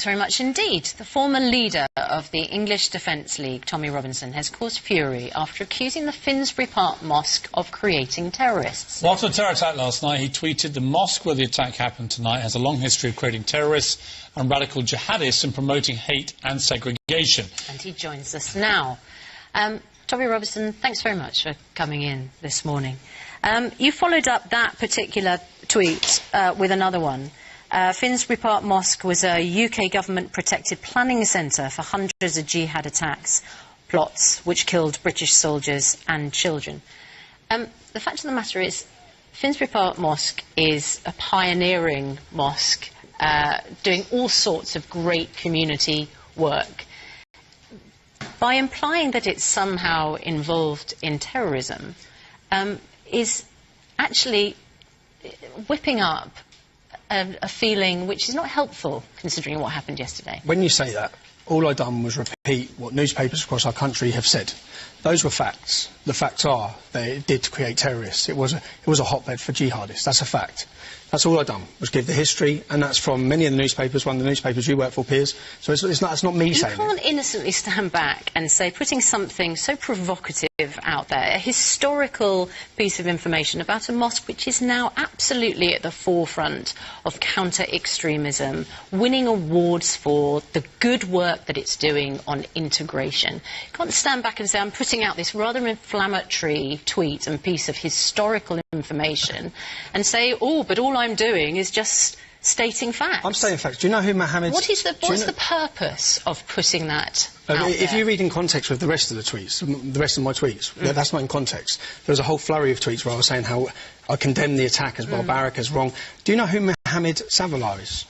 Thanks very much indeed. The former leader of the English Defence League, Tommy Robinson, has caused fury after accusing the Finsbury Park Mosque of creating terrorists. Well, after the terror attack last night, he tweeted, "The mosque where the attack happened tonight has a long history of creating terrorists and radical jihadists and promoting hate and segregation." And he joins us now. Tommy Robinson, thanks very much for coming in this morning. You followed up that particular tweet with another one. Finsbury Park Mosque was a UK government-protected planning centre for hundreds of jihad attacks, plots which killed British soldiers and children. The fact of the matter is, Finsbury Park Mosque is a pioneering mosque doing all sorts of great community work. By implying that it's somehow involved in terrorism is actually whipping up a feeling which is not helpful, considering what happened yesterday. When you say that, all I've done was repeat what newspapers across our country have said. Those were facts. The facts are that it did create terrorists. It was a hotbed for jihadists. That's a fact. That's all I've done, was give the history, and that's from many of the newspapers, one of the newspapers you work for, Piers. So it's not me saying it. You can't innocently stand back and say, putting something so provocative out there, a historical piece of information about a mosque which is now absolutely at the forefront of counter-extremism, winning awards for the good work that it's doing on integration. You can't stand back and say, I'm putting out this rather inflammatory tweet and piece of historical information and say, oh, but all I'm doing is just stating facts. I'm stating facts. Do you know who Mohammed... What's the purpose of putting that out if there? you read in context with the rest of the tweets, the rest of my tweets, that's not in context. There was a whole flurry of tweets where I was saying how I condemn the attack as barbaric, as wrong. Do you know who Mohammed Savala is?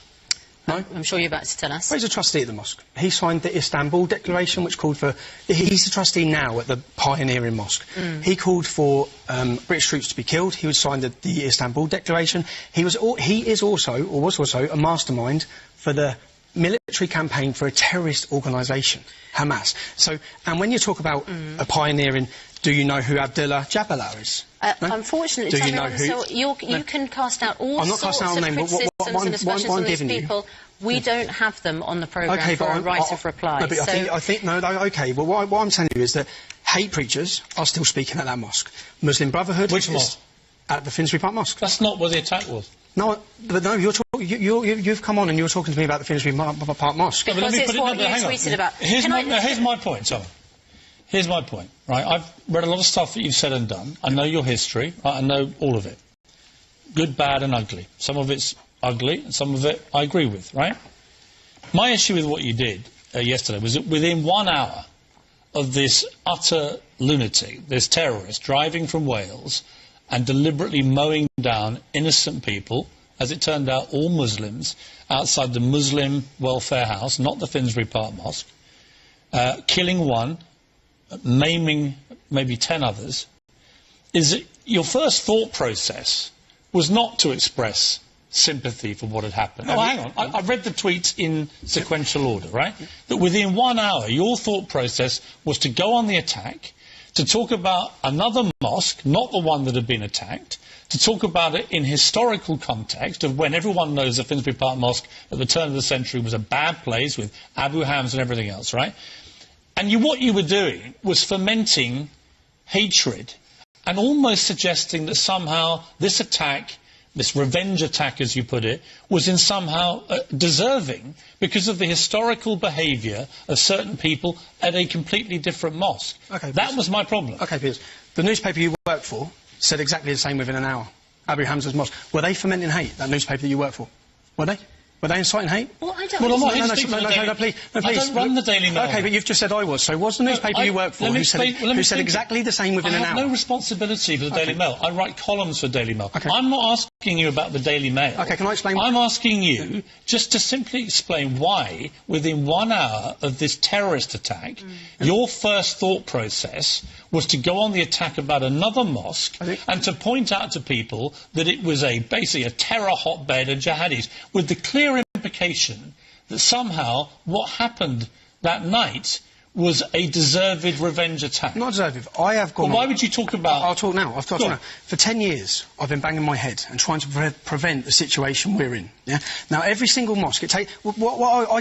No? I'm sure you're about to tell us. Well, he's a trustee at the mosque. He signed the Istanbul Declaration, which called for... He's a trustee now at the pioneering mosque. He called for British troops to be killed. He signed the Istanbul Declaration. He was also a mastermind for the military campaign for a terrorist organisation, Hamas. So, and when you talk about a pioneering... Do you know who Abdullah Jabbar is? No? Unfortunately, do you know who? So you can cast out all sorts of criticisms and aspersions on these people. We don't have them on the programme for a right of reply. No, but I think okay. Well, what I'm telling you is that hate preachers are still speaking at that mosque. Muslim Brotherhood. Which mosque? At the Finsbury Park Mosque. That's not where the attack was. No, but no, you've come on and you're talking to me about the Finsbury Park Mosque. Because it's what you tweeted about. Here's my point, Tom. Here's my point, right? I've read a lot of stuff that you've said and done. I know your history. Right? I know all of it. Good, bad and ugly. Some of it's ugly and some of it I agree with, right? My issue with what you did yesterday was that within 1 hour of this utter lunatic, this terrorist, driving from Wales and deliberately mowing down innocent people, as it turned out all Muslims, outside the Muslim welfare house, not the Finsbury Park Mosque, killing one, maiming maybe 10 others, is that your first thought process was not to express sympathy for what had happened. Oh, hang on. I've read the tweets in sequential order, right? That within 1 hour, your thought process was to go on the attack, to talk about another mosque, not the one that had been attacked, to talk about it in historical context of when everyone knows that Finsbury Park Mosque at the turn of the century was a bad place with Abu Hams and everything else, right? And what you were doing was fomenting hatred and almost suggesting that somehow this attack, this revenge attack as you put it, was in somehow deserving because of the historical behaviour of certain people at a completely different mosque. Okay, that was my problem. Okay, Piers. The newspaper you work for said exactly the same within an hour. Abu Hamza's mosque. Were they fomenting hate, that newspaper that you work for? Were they? Were they inciting hate? Well, I don't know. No, please. I don't run the Daily Mail. Okay, but you've just said I was. So was the newspaper you work for who said exactly the same within an hour? I have no responsibility for the Daily Mail. I write columns for Daily Mail. Okay. I'm not asking you about the Daily Mail. Okay, can I explain? I'm asking you just to simply explain why, within 1 hour of this terrorist attack, your first thought process was to go on the attack about another mosque and to point out to people that it was basically a terror hotbed of jihadis, with the clear implication that somehow what happened that night was a deserved revenge attack? Not deserved. I have gone... Well, why would you talk about... I'll talk now. I'll talk now. For 10 years, I've been banging my head and trying to prevent the situation we're in. Yeah. Now, every single mosque... I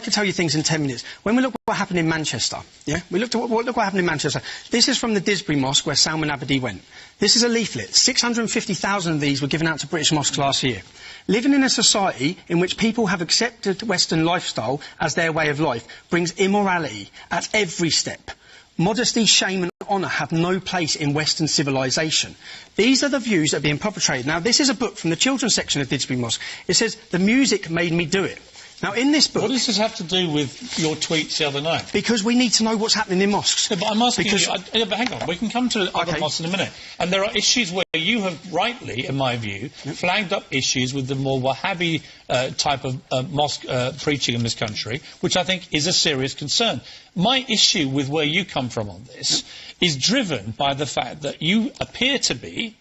could tell you things in 10 minutes. When we look at what happened in Manchester, yeah? We looked at look what happened in Manchester. This is from the Disbury Mosque where Salman Abedi went. This is a leaflet. 650,000 of these were given out to British mosques last year. Living in a society in which people have accepted Western lifestyle as their way of life brings immorality at every step. Modesty, shame and honour have no place in Western civilization. These are the views that are being perpetrated. Now, this is a book from the children's section of Didsbury Mosque. It says, the music made me do it. Now, in this book... What does this have to do with your tweets the other night? Because we need to know what's happening in mosques. Yeah, but I'm asking you... Yeah, but hang on, we can come to other mosques in a minute. And there are issues where you have rightly, in my view, flagged up issues with the more Wahhabi type of mosque preaching in this country, which I think is a serious concern. My issue with where you come from on this is driven by the fact that you appear to be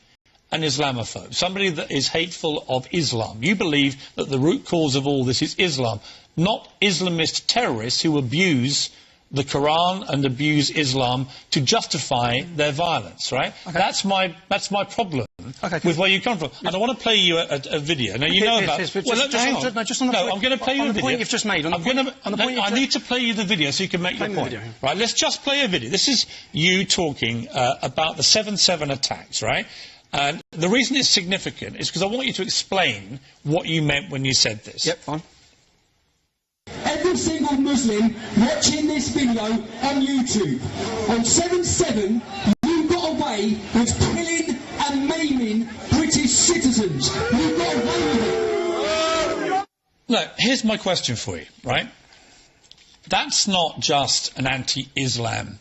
an Islamophobe, somebody that is hateful of Islam. You believe that the root cause of all this is Islam, not Islamist terrorists who abuse the Quran and abuse Islam to justify their violence, right? Okay. That's my problem with where you come from. And I want to play you a video. Now, you know about... I'm going to play you a video. On the point you've just made. I need to play you the video so you can make your point. Right, let's just play a video. This is you talking about the 7/7 attacks, right? And the reason it's significant is because I want you to explain what you meant when you said this. Yep, fine. Every single Muslim watching this video on YouTube, on 7/7, you got away with killing and maiming British citizens. You got away with it. Look, here's my question for you, right? That's not just an anti-Islam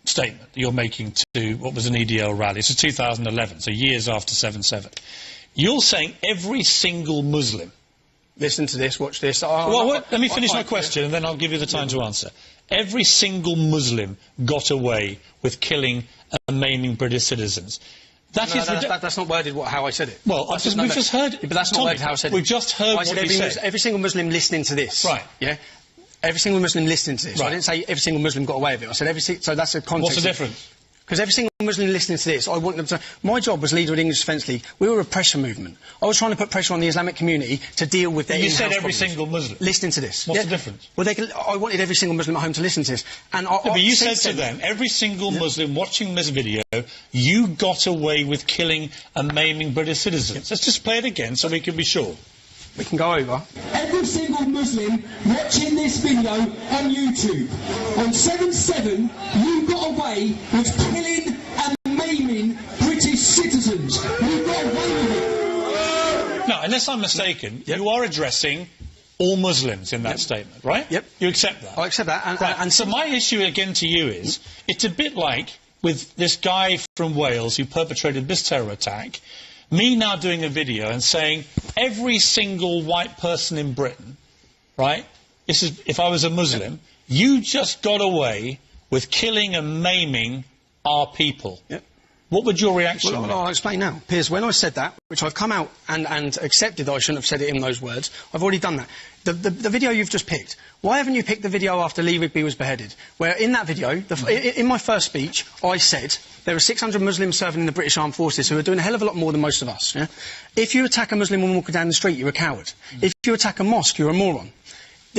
statement that you're making to what was an EDL rally. This is 2011, so years after 7/7. You're saying every single Muslim... Listen to this, watch this. Let me finish my question and then I'll give you the time to answer. Every single Muslim got away with killing and maiming British citizens. That's not worded how I said it. Well, we've just heard... But that's not worded how I said it. We've just heard what you said. Every single Muslim listening to this. Right. Yeah? Every single Muslim listening to this. Right. I didn't say every single Muslim got away with it. I said so that's a context. What's the difference? Because every single Muslim listening to this, I want them to... My job was leader of the English Defence League. We were a pressure movement. I was trying to put pressure on the Islamic community to deal with their in-house problems. You said every single Muslim? Listening to this. What's the difference? Well, I wanted every single Muslim at home to listen to this. But you said to them, every single Muslim watching this video, you got away with killing and maiming British citizens. Let's just play it again so we can be sure. We can go over. Every single Muslim watching this video on YouTube, on 7/7, you got away with killing and maiming British citizens. You got away with it. No, unless I'm mistaken, you are addressing all Muslims in that statement, right? Yep. You accept that? I accept that. And so my issue again to you is, it's a bit like with this guy from Wales who perpetrated this terror attack, me now doing a video and saying every single white person in Britain, right, this is, if I was a Muslim, you just got away with killing and maiming our people. Yep. What would your reaction be? Well, I'll explain now. Piers, when I said that, which I've come out and accepted that I shouldn't have said it in those words, I've already done that. The video you've just picked, why haven't you picked the video after Lee Rigby was beheaded? Where in that video, in my first speech, I said there are 600 Muslims serving in the British Armed Forces who are doing a hell of a lot more than most of us. Yeah? If you attack a Muslim woman walking down the street, you're a coward. If you attack a mosque, you're a moron.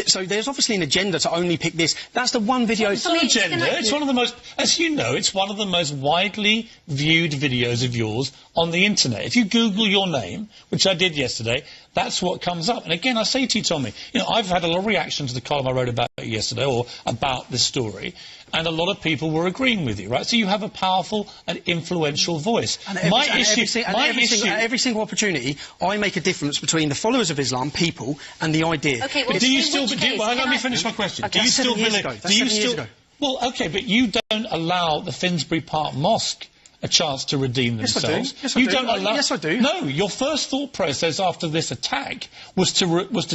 So there's obviously an agenda to only pick this. That's the one video... It's not an agenda. It's one of the most... As you know, it's one of the most widely viewed videos of yours on the internet. If you Google your name, which I did yesterday, that's what comes up. And again, I say to you, Tommy, you know, I've had a lot of reaction to the column I wrote about yesterday, or about this story, and a lot of people were agreeing with you, right? So you have a powerful and influential voice. And every single opportunity, I make a difference between the followers of Islam, people, and the idea. Okay, well, but do you still... Well, let me finish my question. Okay, do you still believe... That's 7 years ago. Well, OK, but you don't allow the Finsbury Park Mosque a chance to redeem themselves. Yes, I do. Yes, I do. No, your first thought process after this attack was to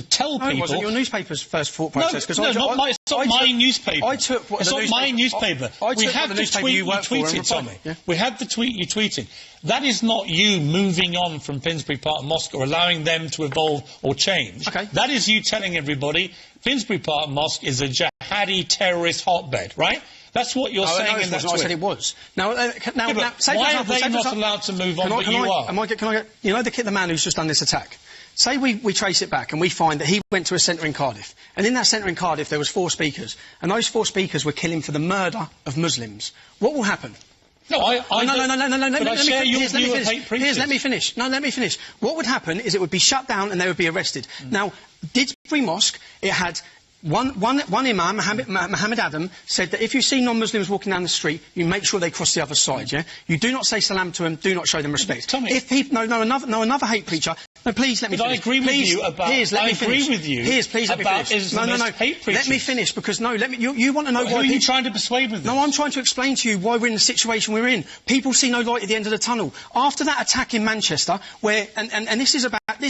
tell people... No, it wasn't your newspaper's first thought process. No, it's not my newspaper. I took what it's the not my newspaper. We had the tweet you tweeted, Tommy. Yeah? We had the tweet you tweeted. That is not you moving on from Finsbury Park Mosque or allowing them to evolve or change. Okay. That is you telling everybody Finsbury Park Mosque is a jihadi terrorist hotbed, right? That's what you're saying in that tweet. I said it was. Now, Why are they not allowed to move on, but you are? You know the man who's just done this attack? Say we trace it back and we find that he went to a centre in Cardiff. And in that centre in Cardiff there was 4 speakers. And those 4 speakers were killing for the murder of Muslims. What will happen? No, no. Let me finish. No, let me finish. What would happen is it would be shut down and they would be arrested. Now, Didsbury Mosque, it had... One imam, Muhammad Adam, said that if you see non-Muslims walking down the street, you make sure they cross the other side, yeah? You do not say salam to them, do not show them respect. Tommy. If people... another hate preacher... No, please let me finish. I agree with you about... Piers, let me finish. Piers, please let me finish. No. Hate preachers. Let me finish, because you want to know why... Who are you trying to persuade with this? No, I'm trying to explain to you why we're in the situation we're in. People see no light at the end of the tunnel. After that attack in Manchester, where... And this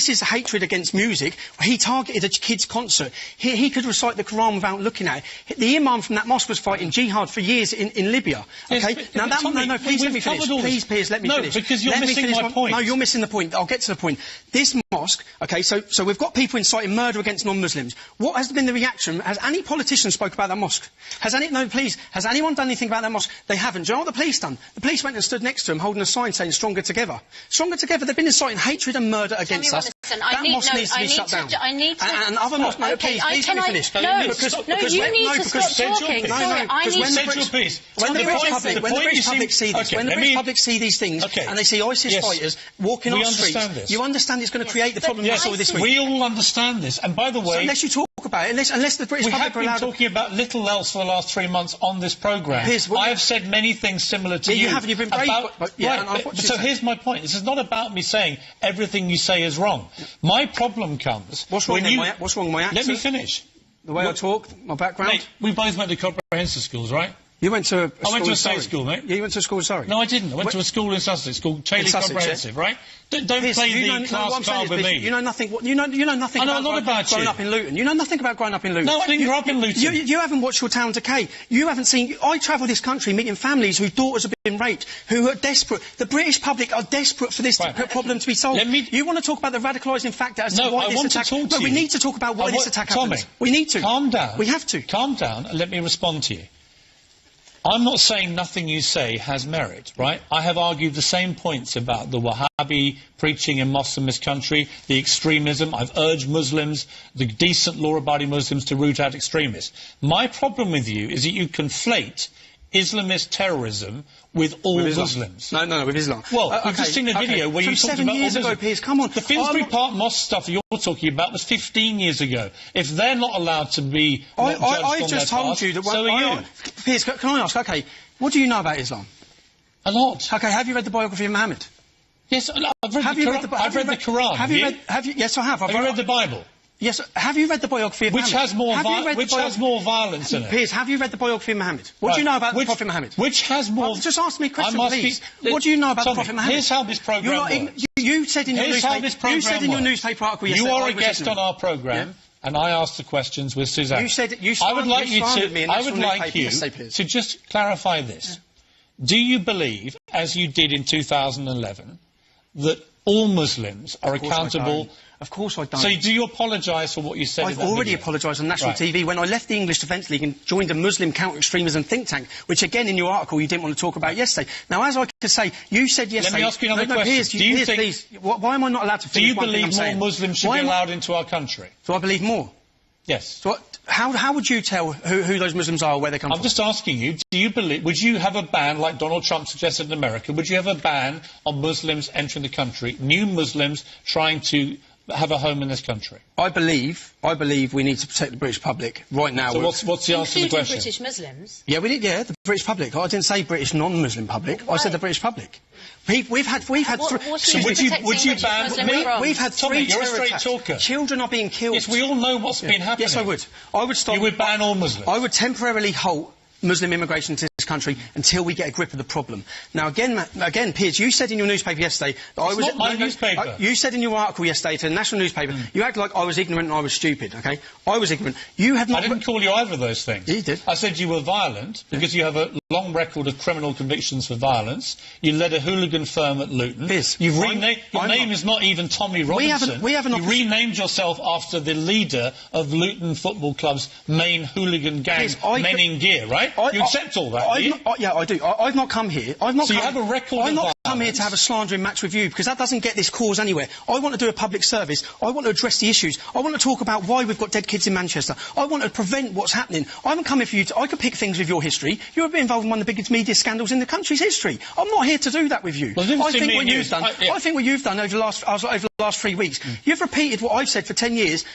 is hatred against music. He targeted a kid's concert. He could recite the Quran without looking at it. The imam from that mosque was fighting jihad for years in Libya. Okay? Yes, please let me finish. Please, Piers, let me finish. No, because you're missing my point. No, you're missing the point. I'll get to the point. This mosque, okay, so we've got people inciting murder against non-Muslims. What has been the reaction? Has any politician spoke about that mosque? Has anyone done anything about that mosque? They haven't. Do you know what the police done? The police went and stood next to him holding a sign saying "Stronger Together." Stronger Together. They've been inciting hatred and murder against us. That mosque needs to be shut down. And other mosques... No, please let me finish. You need to stop talking. When the British public see these things and they see ISIS fighters walking on the streets, you understand it's going to create the problem you saw this week. We all understand this. And by the way... So unless you talk about it, unless the British public are allowed... We have been talking about little else for the last 3 months on this programme. I have said many things similar to you. You have, you've been brave. So here's my point. This is not about me saying everything you say is wrong. My problem comes... What's wrong with my accent? Let me finish. The way I talk, my background? Mate, we both went to comprehensive schools, right? You went to I went to a state school, mate. Yeah, you went to a school in Surrey? No, I didn't. I went to a school in Sussex called Chailey Comprehensive, right? Don't play the class card with me. You know nothing. You know nothing about growing up in Luton. You know nothing about growing up in Luton. No, I didn't grow up in Luton. You haven't watched your town decay. You haven't seen... I travel this country meeting families whose daughters have been raped, who are desperate. The British public are desperate for this problem to be solved. You want to talk about the radicalising factor as to why this attack... No, we need to talk about why this attack happened. We need to. Calm down. We have to. Calm down and let me respond to you. I'm not saying nothing you say has merit, right? I have argued the same points about the Wahhabi preaching in mosques in this country, the extremism. I've urged Muslims, the decent law-abiding Muslims, to root out extremists. My problem with you is that you conflate Islamist terrorism with all Muslims. No, with Islam. Well, we've just seen a video where you talked about all years ago, Piers, come on. The Finsbury Park mosque stuff you're talking about was 15 years ago. If they're not allowed to be I just told you that... So are you. Piers, can I ask, okay, what do you know about Islam? A lot. Okay, have you read the biography of Muhammad? Yes, I've read the Quran. Yes, I have. Have you read the Bible? Yes, have you read the biography of Muhammad? Which has more violence in it? Piers, have you read the biography of Muhammad? What do you know about the Prophet Muhammad? Which has more... Just ask me a question, please. What do you know about the Prophet Muhammad? Here's how this programme works. You said in your newspaper article yesterday... You are a guest on our programme, and I asked the questions with Suzanne. I would like you to just clarify this. Do you believe, as you did in 2011, that all Muslims are accountable... Of course I don't. So do you apologise for what you said? I've already apologised on national TV when I left the English Defence League and joined a Muslim counter-extremism think tank, which again in your article you didn't want to talk about yesterday. Now, as I could say, you said yesterday... Let me ask you another question. Please, why am I not allowed to finish one thing I'm saying? Do you believe more Muslims should be allowed into our country? Do I believe more? Yes. So how would you tell who those Muslims are or where they come from? I'm just asking you, would you have a ban, like Donald Trump suggested in America, would you have a ban on Muslims entering the country, new Muslims trying to have a home in this country? I believe we need to protect the British public right now. So what's the answer to the question? British Muslims? Yeah, we did. Yeah, the British public. I didn't say British non-Muslim public. I said the British public. We've had three. So would you ban? We've had Tommy, three. You're a straight talker. Children are being killed. Yes, we all know what's been happening. Yes, I would. I would stop. You would ban all Muslims. I would temporarily halt Muslim immigration to this this country until we get a grip of the problem. Now, again, Piers, you said in your newspaper yesterday that I was... It's not my newspaper. You said in your article yesterday to the national newspaper, you acted like I was ignorant and I was stupid, OK? I was ignorant. You have not... I didn't call you either of those things. You did. I said you were violent because you have a long record of criminal convictions for violence. You led a hooligan firm at Luton. Piers, Your name is not even Tommy Robinson. You renamed yourself after the leader of Luton Football Club's main hooligan gang, Piers, Men in Gear, right? You accept all that, do you? Yeah, I do. I've not come here... you have a record of violence. I'm here to have a slandering match with you because that doesn't get this cause anywhere. I want to do a public service. I want to address the issues. I want to talk about why we've got dead kids in Manchester. I want to prevent what's happening. I haven't come here for you to... I could pick things with your history. You're a bit involved in one of the biggest media scandals in the country's history. I'm not here to do that with you. Well, I think what you've done over the last 3 weeks, you've repeated what I've said for 10 years,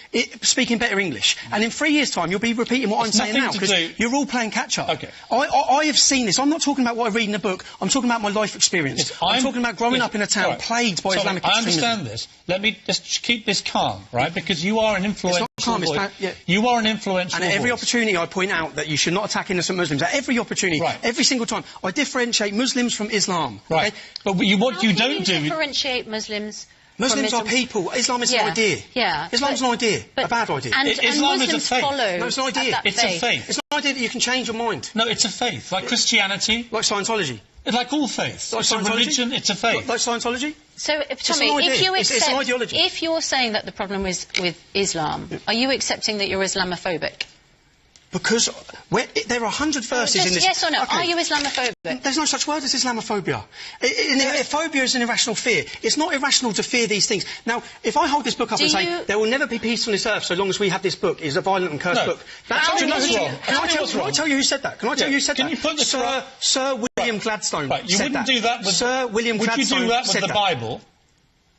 speaking better English. And in 3 years' time, you'll be repeating what I'm saying now because you're all playing catch-up. Okay. I have seen this. I'm not talking about what I read in a book. I'm talking about my life experience. I'm talking about growing up in a town plagued by Islamic extremism. I understand this. Let me just keep this calm, right? Because you are an influential voice. You are an influential voice. And at every opportunity I point out that you should not attack innocent Muslims. At every opportunity, every single time, I differentiate Muslims from Islam. Right. Okay? But what you don't do... differentiate Muslims... Muslims are people. Islam is an idea. Yeah. Islam's an idea. A bad idea. And Islam is a faith. No, it's an idea. It's a faith. It's an idea that you can change your mind. No, it's a faith. Like Christianity. Like Scientology. Like all faiths. Like it's a religion, it's a faith. Like Scientology? So, Tommy, if you accept... It's an ideology. If you're saying that the problem is with Islam, are you accepting that you're Islamophobic? Because there are 100 verses in this... Yes or no? Okay. Are you Islamophobic? There's no such word as Islamophobia. Phobia is an irrational fear. It's not irrational to fear these things. Now, if I hold this book up and say, there will never be peace on this earth so long as we have this book, it's a violent and cursed book. That's wrong. Can I tell you who said that? Can I tell you who said that? Can you put the Sir William Gladstone said that. You wouldn't do that with... Sir William Gladstone would you do that with the Bible?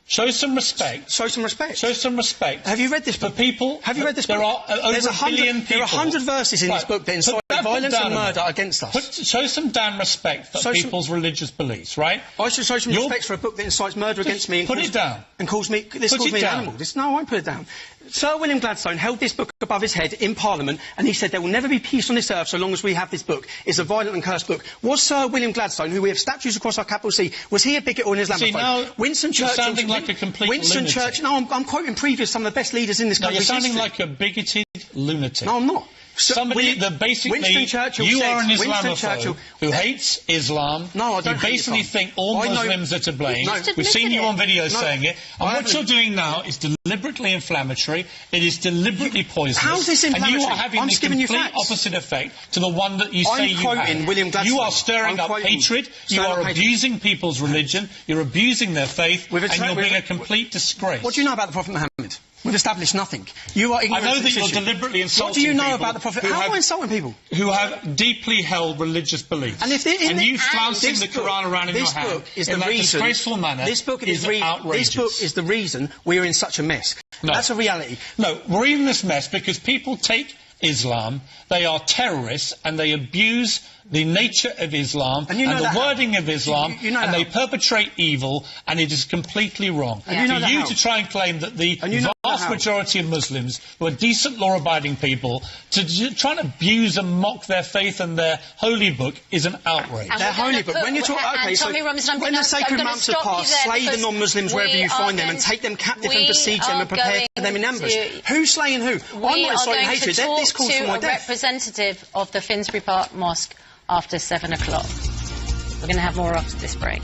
Show some respect. Show some respect. Show some respect. Have you read this book? For people... Have you read this book? There are over a billion people... There are 100 verses in this book that incite violence and murder against us. Show some damn respect for people's religious beliefs, right? I should show some respect for a book that incites murder against me and put it down. And calls me an animal. No, I won't put it down. Sir William Gladstone held this book above his head in Parliament and he said there will never be peace on this earth so long as we have this book. It's a violent and cursed book. Was Sir William Gladstone, who we have statues across our capital C, was he a bigot or an Islamophobe? See, now Winston Churchill... You're sounding like a complete lunatic. No, I'm quoting some of the best leaders in this country. You're sounding like a bigoted lunatic. No, I'm not. Somebody that basically... You are an Islamophobe who hates Islam. No, I don't You basically think all Muslims are to blame. We've seen you on video saying it. And what you're doing now is deliberately inflammatory. It is deliberately poisonous. How's this inflammatory? And you are having the complete opposite effect to the one that you say you have. William Gladstone. You are stirring up hatred. You are abusing people's religion. You're abusing their faith. And you're being a complete disgrace. What do you know about the Prophet Muhammad? We've established nothing. You are ignorant. I know that you're deliberately insulting people. What do you know about the Prophet? How am I insulting people? Who have deeply held religious beliefs. And you flouncing the Quran around in your hand in that disgraceful manner is outrageous. This book is the reason we're in such a mess. No. That's a reality. No, we're in this mess because people take Islam, they are terrorists, and they abuse the nature of Islam and the wording of Islam, and they perpetrate evil, and it is completely wrong. For you to try and claim that the vast majority of Muslims who are decent, law-abiding people, to try and abuse and mock their faith and their holy book is an outrage. Their holy book. When you talk, when the sacred months have passed, slay the non-Muslims wherever you find them and take them captive and besiege them and prepare for them in ambush. Who's slaying who? I'm not inciting hatred. This calls for my death. Representative of the Finsbury Park Mosque after 7 o'clock. We're going to have more after this break.